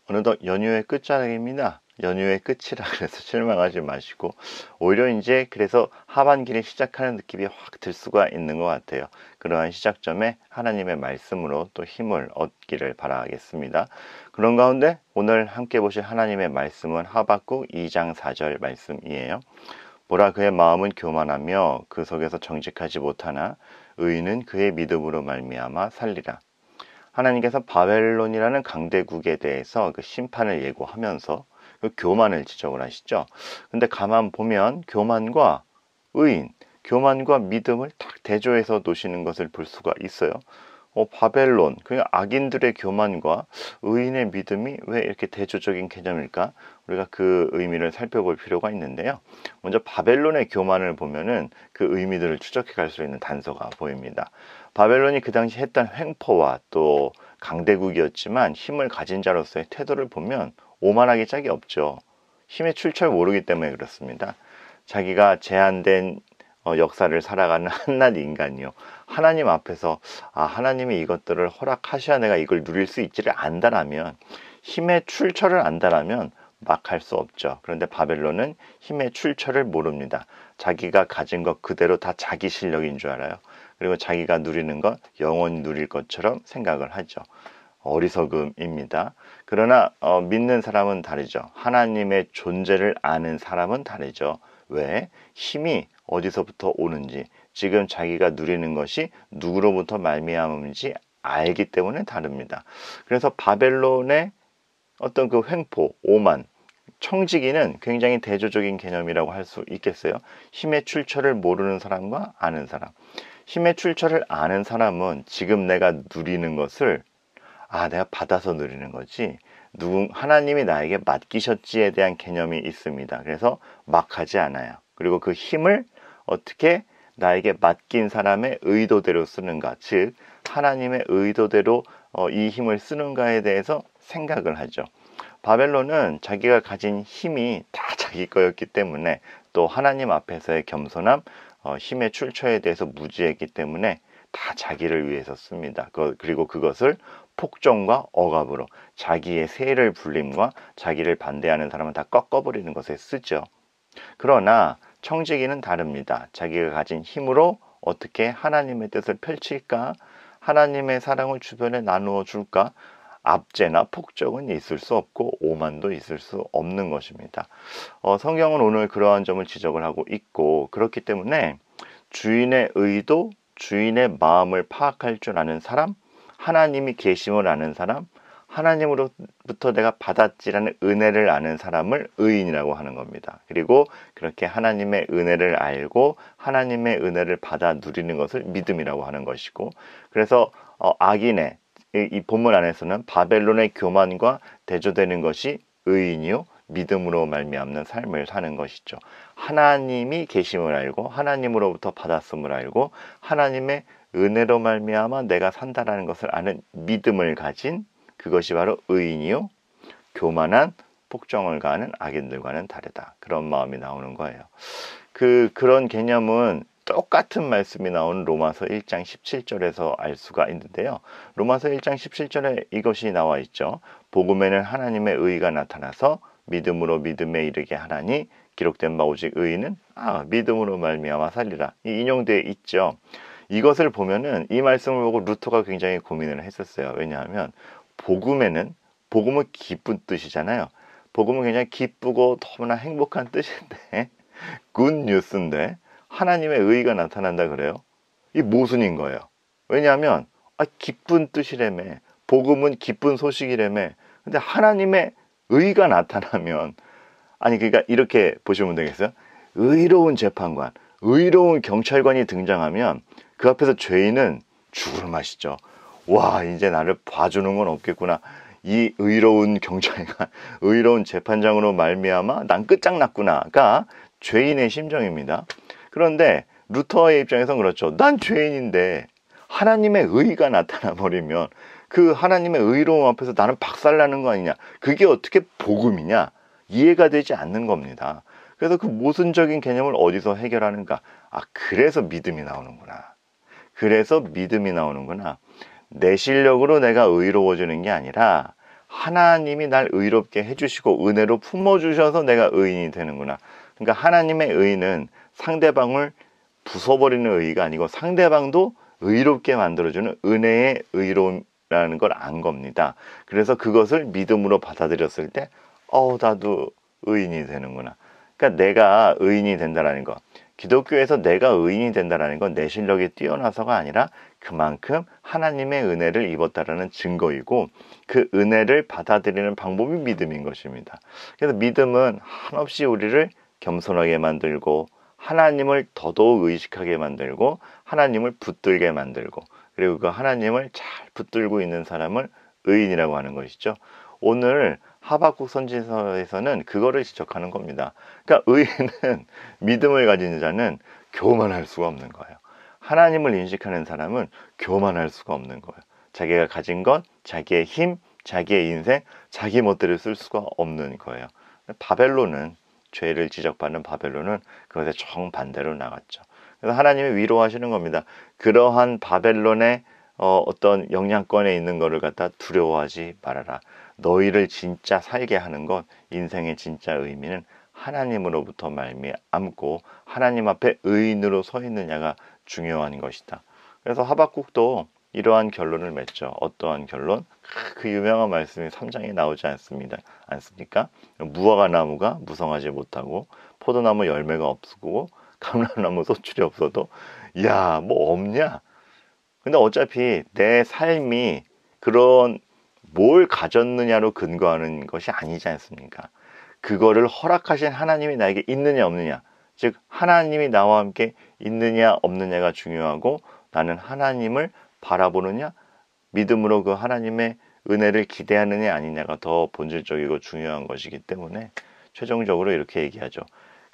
어느덧 연휴의 끝자락입니다. 연휴의 끝이라 그래서 실망하지 마시고 오히려 이제 그래서 하반기를 시작하는 느낌이 확 들 수가 있는 것 같아요. 그러한 시작점에 하나님의 말씀으로 또 힘을 얻기를 바라겠습니다. 그런 가운데 오늘 함께 보실 하나님의 말씀은 하박국 2장 4절 말씀이에요. 보라, 그의 마음은 교만하며 그 속에서 정직하지 못하나 의인은 그의 믿음으로 말미암아 살리라. 하나님께서 바벨론이라는 강대국에 대해서 그 심판을 예고하면서 그 교만을 지적을 하시죠. 근데 가만 보면 교만과 의인, 교만과 믿음을 딱 대조해서 놓으시는 것을 볼 수가 있어요. 바벨론, 그 악인들의 교만과 의인의 믿음이 왜 이렇게 대조적인 개념일까? 우리가 그 의미를 살펴볼 필요가 있는데요. 먼저 바벨론의 교만을 보면은 그 의미들을 추적해 갈 수 있는 단서가 보입니다. 바벨론이 그 당시 했던 횡포와 또 강대국이었지만 힘을 가진 자로서의 태도를 보면 오만하기 짝이 없죠. 힘의 출처를 모르기 때문에 그렇습니다. 자기가 제한된 역사를 살아가는 한낱 인간이요. 하나님 앞에서 하나님이 이것들을 허락하셔야 내가 이걸 누릴 수 있지를 안다라면, 힘의 출처를 안다라면 막 할 수 없죠. 그런데 바벨론은 힘의 출처를 모릅니다. 자기가 가진 것 그대로 다 자기 실력인 줄 알아요. 그리고 자기가 누리는 것 영원히 누릴 것처럼 생각을 하죠. 어리석음입니다. 그러나 믿는 사람은 다르죠. 하나님의 존재를 아는 사람은 다르죠. 왜? 힘이 어디서부터 오는지, 지금 자기가 누리는 것이 누구로부터 말미암은지 알기 때문에 다릅니다. 그래서 바벨론의 어떤 그 횡포, 오만, 청지기는 굉장히 대조적인 개념이라고 할 수 있겠어요. 힘의 출처를 모르는 사람과 아는 사람. 힘의 출처를 아는 사람은 지금 내가 누리는 것을 내가 받아서 누리는 거지, 하나님이 나에게 맡기셨지에 대한 개념이 있습니다. 그래서 막 하지 않아요. 그리고 그 힘을 어떻게 나에게 맡긴 사람의 의도대로 쓰는가, 즉 하나님의 의도대로 이 힘을 쓰는가에 대해서 생각을 하죠. 바벨론은 자기가 가진 힘이 다 자기 거였기 때문에, 또 하나님 앞에서의 겸손함, 힘의 출처에 대해서 무지했기 때문에 다 자기를 위해서 씁니다. 그리고 그것을 폭정과 억압으로 자기의 세를 불림과 자기를 반대하는 사람은 다 꺾어버리는 것에 쓰죠. 그러나 청지기는 다릅니다. 자기가 가진 힘으로 어떻게 하나님의 뜻을 펼칠까, 하나님의 사랑을 주변에 나누어 줄까, 압제나 폭정은 있을 수 없고 오만도 있을 수 없는 것입니다. 성경은 오늘 그러한 점을 지적을 하고 있고, 그렇기 때문에 주인의 의도, 주인의 마음을 파악할 줄 아는 사람, 하나님이 계심을 아는 사람, 하나님으로부터 내가 받았지라는 은혜를 아는 사람을 의인이라고 하는 겁니다. 그리고 그렇게 하나님의 은혜를 알고 하나님의 은혜를 받아 누리는 것을 믿음이라고 하는 것이고, 그래서 악인의 이 본문 안에서는 바벨론의 교만과 대조되는 것이 의인이요 믿음으로 말미암는 삶을 사는 것이죠. 하나님이 계심을 알고 하나님으로부터 받았음을 알고 하나님의 은혜로 말미암아 내가 산다라는 것을 아는 믿음을 가진, 그것이 바로 의인이요 교만한 폭정을 가하는 악인들과는 다르다. 그런 마음이 나오는 거예요. 그런 개념은 똑같은 말씀이 나오는 로마서 1장 17절에서 알 수가 있는데요. 로마서 1장 17절에 이것이 나와 있죠. 복음에는 하나님의 의가 나타나서 믿음으로 믿음에 이르게 하나니 기록된 바 오직 의인은 믿음으로 말미암아 살리라. 이 인용되어 있죠. 이것을 보면은 이 말씀을 보고 루터가 굉장히 고민을 했었어요. 왜냐하면 복음은 기쁜 뜻이잖아요. 복음은 굉장히 기쁘고 너무나 행복한 뜻인데 굿뉴스인데 하나님의 의가 나타난다 그래요? 이 모순인 거예요. 왜냐하면 기쁜 뜻이라며, 복음은 기쁜 소식이라며, 근데 하나님의 의가 나타나면, 그러니까 이렇게 보시면 되겠어요. 의로운 재판관, 의로운 경찰관이 등장하면 그 앞에서 죄인은 죽을 맛이죠. 와, 이제 나를 봐주는 건 없겠구나. 이 의로운 경찰관, 의로운 재판장으로 말미암아 난 끝장났구나가 죄인의 심정입니다. 그런데 루터의 입장에서는 그렇죠. 난 죄인인데 하나님의 의가 나타나 버리면 그 하나님의 의로움 앞에서 나는 박살나는 거 아니냐. 그게 어떻게 복음이냐. 이해가 되지 않는 겁니다. 그래서 그 모순적인 개념을 어디서 해결하는가. 그래서 믿음이 나오는구나. 내 실력으로 내가 의로워지는 게 아니라 하나님이 날 의롭게 해주시고 은혜로 품어주셔서 내가 의인이 되는구나. 그러니까 하나님의 의는 상대방을 부숴버리는 의가 아니고 상대방도 의롭게 만들어주는 은혜의 의로움이라는 걸 안 겁니다. 그래서 그것을 믿음으로 받아들였을 때 나도 의인이 되는구나. 그러니까 내가 의인이 된다는 거, 기독교에서 내가 의인이 된다는 건 내 실력이 뛰어나서가 아니라 그만큼 하나님의 은혜를 입었다라는 증거이고 그 은혜를 받아들이는 방법이 믿음인 것입니다. 그래서 믿음은 한없이 우리를 겸손하게 만들고 하나님을 더더욱 의식하게 만들고 하나님을 붙들게 만들고 그리고 그 하나님을 잘 붙들고 있는 사람을 의인이라고 하는 것이죠. 오늘 하박국 선지서에서는 그거를 지적하는 겁니다. 그러니까 의인은 믿음을 가진 자는 교만할 수가 없는 거예요. 하나님을 인식하는 사람은 교만할 수가 없는 거예요. 자기가 가진 것, 자기의 힘, 자기의 인생, 자기 멋대로 쓸 수가 없는 거예요. 바벨론은 죄를 지적받는 바벨론은 그것에 정반대로 나갔죠. 그래서 하나님이 위로하시는 겁니다. 그러한 바벨론의 어떤 영향권에 있는 것을 갖다 두려워하지 말아라. 너희를 진짜 살게 하는 것, 인생의 진짜 의미는 하나님으로부터 말미암고 하나님 앞에 의인으로 서 있느냐가 중요한 것이다. 그래서 하박국도 이러한 결론을 맺죠. 어떠한 결론? 그 유명한 말씀이 3장에 나오지 않습니까? 무화과 나무가 무성하지 못하고 포도나무 열매가 없고 감람나무 소출이 없어도 야, 뭐 없냐? 근데 어차피 내 삶이 그런 뭘 가졌느냐로 근거하는 것이 아니지 않습니까? 그거를 허락하신 하나님이 나에게 있느냐 없느냐, 즉 하나님이 나와 함께 있느냐 없느냐가 중요하고 나는 하나님을 바라보느냐 믿음으로 그 하나님의 은혜를 기대하느냐 아니냐가 더 본질적이고 중요한 것이기 때문에 최종적으로 이렇게 얘기하죠.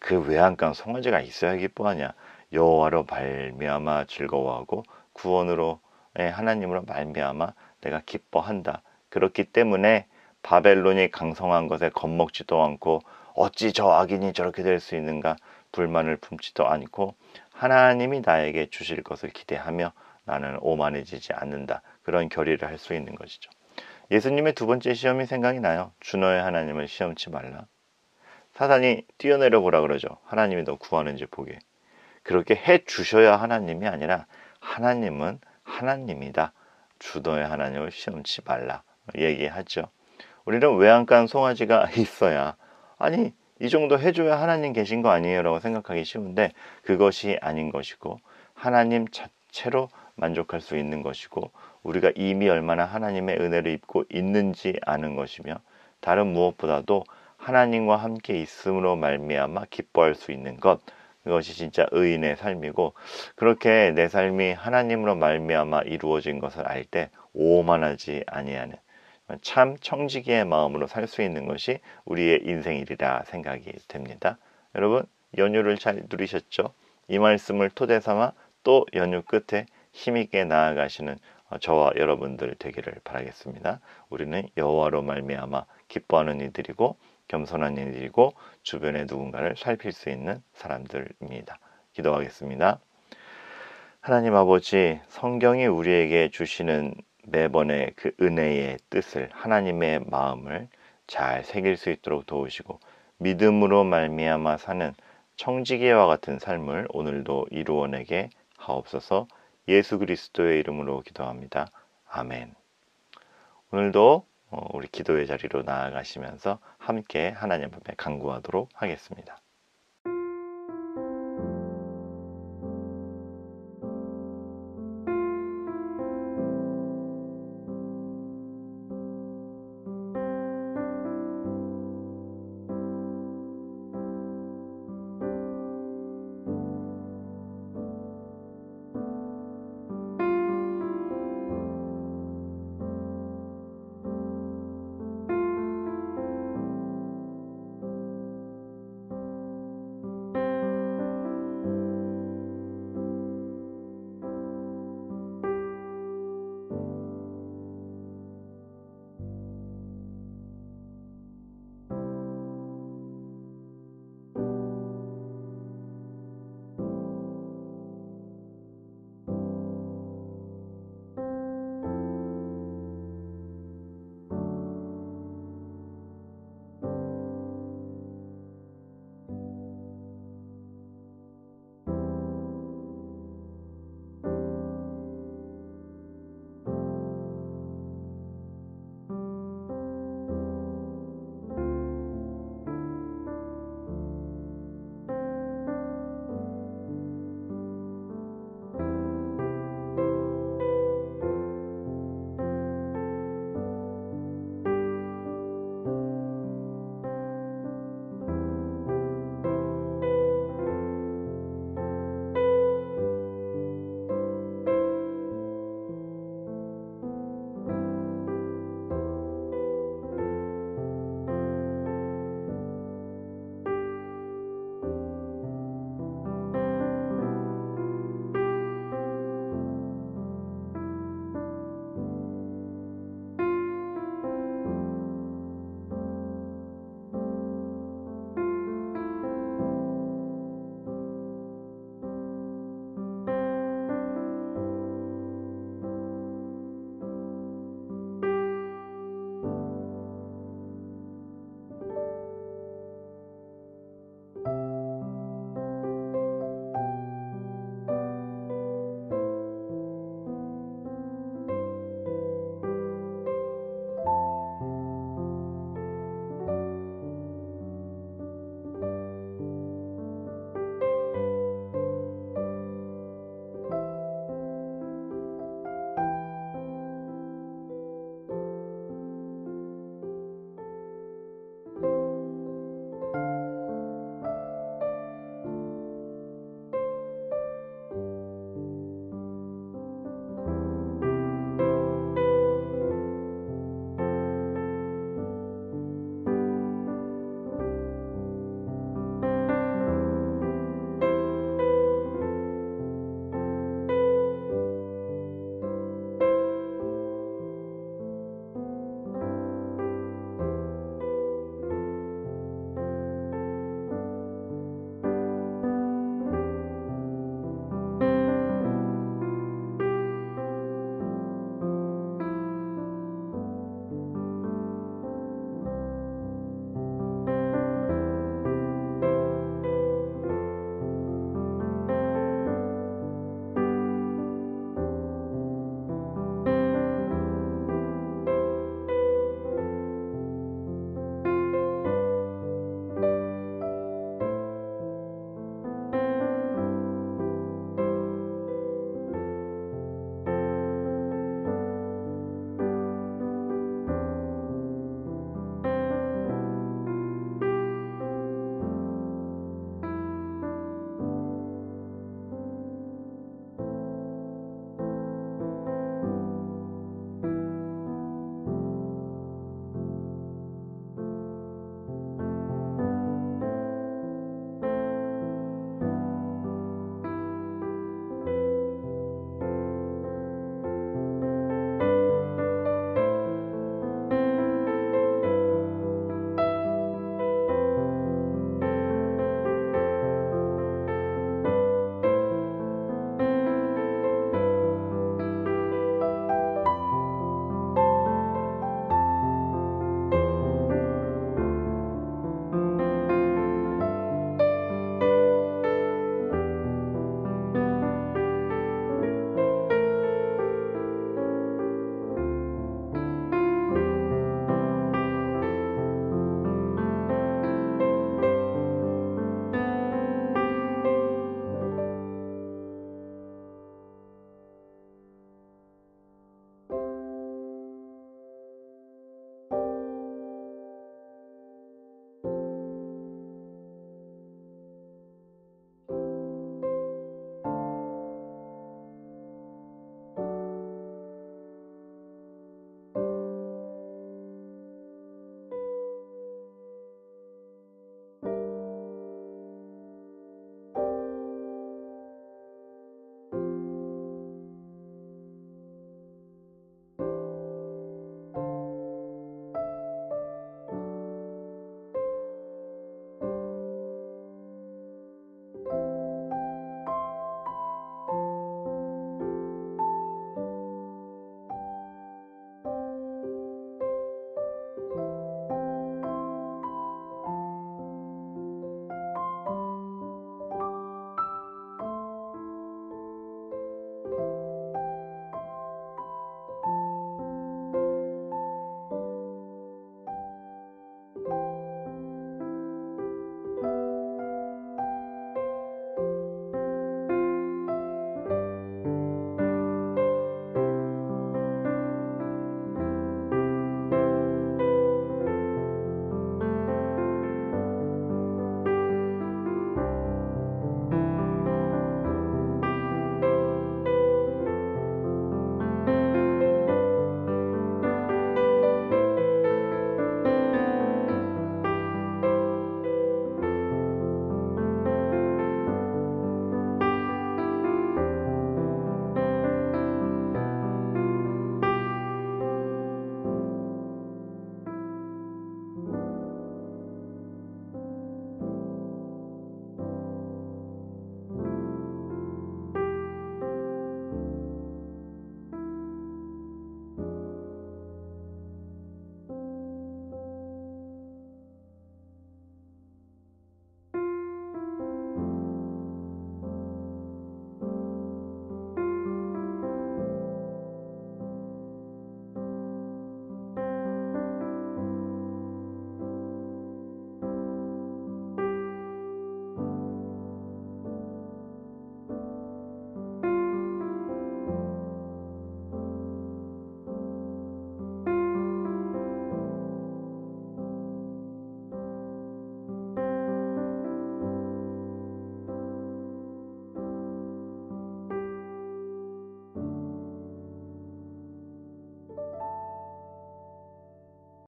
그 외양간 송아지가 있어야 기뻐하냐. 여호와로 말미암아 즐거워하고 구원으로 하나님으로 말미암아 내가 기뻐한다. 그렇기 때문에 바벨론이 강성한 것에 겁먹지도 않고 어찌 저 악인이 저렇게 될 수 있는가 불만을 품지도 않고 하나님이 나에게 주실 것을 기대하며 나는 오만해지지 않는다. 그런 결의를 할 수 있는 것이죠. 예수님의 두 번째 시험이 생각이 나요. 주 너의 하나님을 시험치 말라. 사단이 뛰어내려 보라 그러죠. 하나님이 너 구하는지 보게. 그렇게 해 주셔야 하나님이 아니라 하나님은 하나님이다. 주 너의 하나님을 시험치 말라 얘기하죠. 우리는 외양간 송아지가 있어야 아니 이 정도 해줘야 하나님 계신 거 아니에요 라고 생각하기 쉬운데 그것이 아닌 것이고 하나님 자체로 만족할 수 있는 것이고 우리가 이미 얼마나 하나님의 은혜를 입고 있는지 아는 것이며 다른 무엇보다도 하나님과 함께 있음으로 말미암아 기뻐할 수 있는 것, 그것이 진짜 의인의 삶이고 그렇게 내 삶이 하나님으로 말미암아 이루어진 것을 알 때 오만하지 아니하는 참 청지기의 마음으로 살 수 있는 것이 우리의 인생이리라 생각이 됩니다. 여러분 연휴를 잘 누리셨죠? 이 말씀을 토대 삼아 또 연휴 끝에 힘있게 나아가시는 저와 여러분들 되기를 바라겠습니다. 우리는 여호와로 말미암아 기뻐하는 이들이고 겸손한 이들이고 주변의 누군가를 살필 수 있는 사람들입니다. 기도하겠습니다. 하나님 아버지, 성경이 우리에게 주시는 매번의 그 은혜의 뜻을 하나님의 마음을 잘 새길 수 있도록 도우시고 믿음으로 말미암아 사는 청지기와 같은 삶을 오늘도 이루어내게 하옵소서. 예수 그리스도의 이름으로 기도합니다. 아멘. 오늘도 우리 기도의 자리로 나아가시면서 함께 하나님 앞에 간구하도록 하겠습니다.